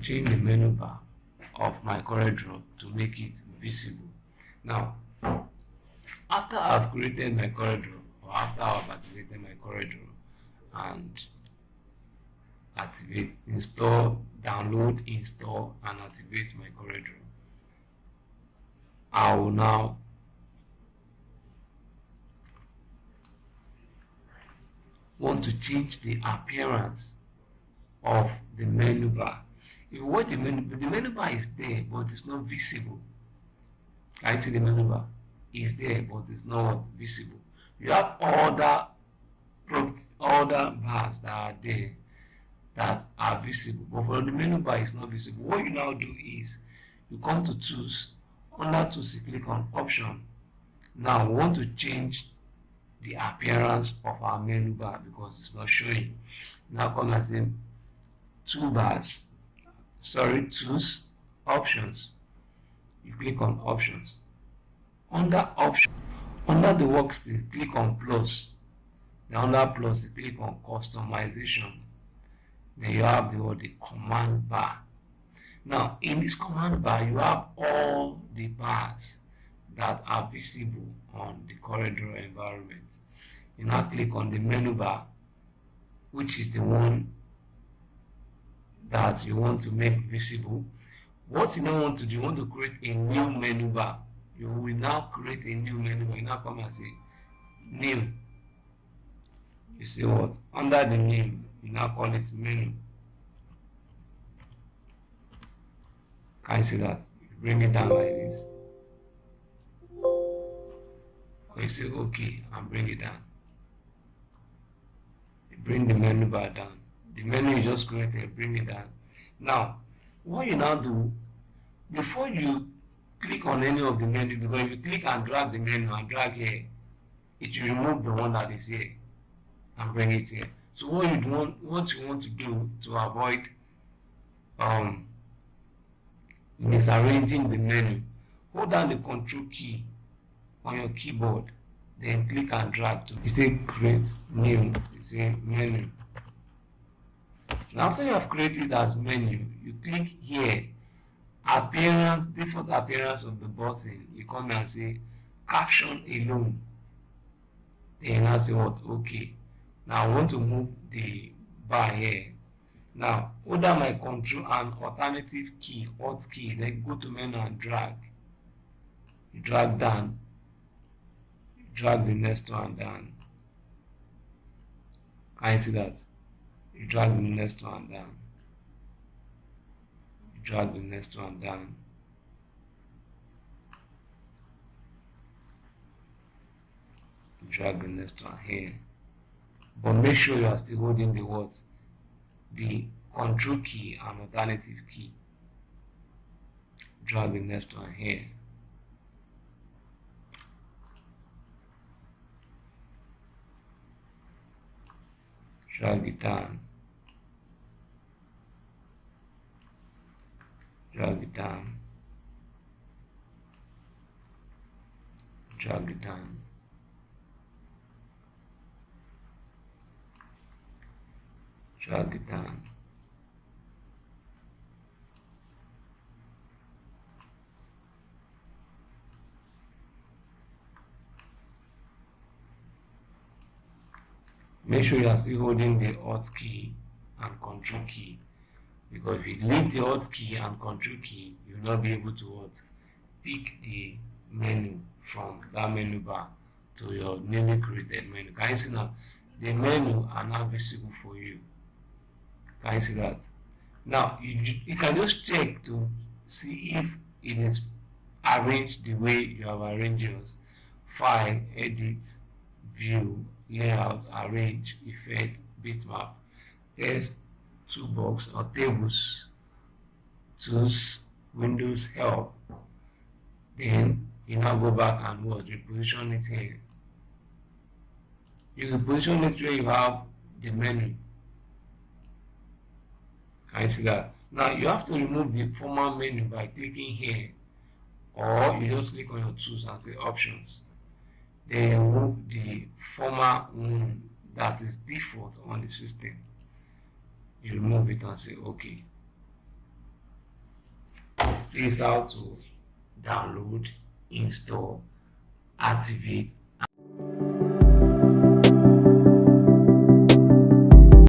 change the menu bar of my CorelDraw to make it visible. Now, after I've created my CorelDraw, or after I've activated my CorelDraw and activate, install, download, install, and activate my CorelDraw, I will now want to change the appearance of the menu bar. If you watch the menu bar is there, but it's not visible. I see the menu bar is there, but it's not visible. You have other bars that are there that are visible, but for the menu bar is not visible. What you now do is you come to Tools. Under Tools, you click on Option. Now we want to change the appearance of our menu bar because it's not showing. Now come and say Tools, Options. You click on Options. Under Option, under the workspace, click on Plus. Then under Plus, you click on Customization. Then you have the command bar. Now in this command bar, you have all the bars that are visible on the CorelDraw environment. You now click on the menu bar, which is the one that you want to make visible. What you now want to do, you want to create a new menu bar. You will now create a new menu bar. You now come and say New. You see what? Under the name, you now call it Menu. Can you see that? You bring it down like this. Or you say OK and bring it down. You bring the menu bar down. The menu you just created, bring it down. Now, what you now do, before you click on any of the menu, because if you click and drag the menu and drag here, it will remove the one that is here and bring it here. So what you want to do to avoid misarranging the menu, hold down the Control key on your keyboard, then click and drag to, you say create new, you say menu. Now after you have created as menu, you click here, appearance, default appearance of the button. You come and say caption alone. Then I say what? OK. Now I want to move the bar here. Now hold down my Control and alternative key, Alt key, then go to menu and drag. You drag down. You drag the next one down. Can you see that? You drag the next one down. You drag the next one down. You drag the next one here. But make sure you are still holding the words, the Control key and alternative key. Drag the next one here. Drag it down. Drag it down. Drag it down. Drag it down. Make sure you are still holding the Alt key and Control key, because if you leave the Alt key and Control key, you will not be able to pick the menu from that menu bar to your newly created menu. Can you see now? The menu are now visible for you. Can you see that? Now you can just check to see if it is arranged the way you have arranged yours. File, Edit, View, Layout, Arrange, Effect, Bitmap, Text, Toolbox or Tables, Tools, Windows, Help. Then you now go back and reposition it here. You can position it where you have the menu. Can you see that? Now you have to remove the former menu by clicking here, or you just click on your tools and say Options. Then you remove the former one that is default on the system. You remove it and say OK. This is how to download, install, activate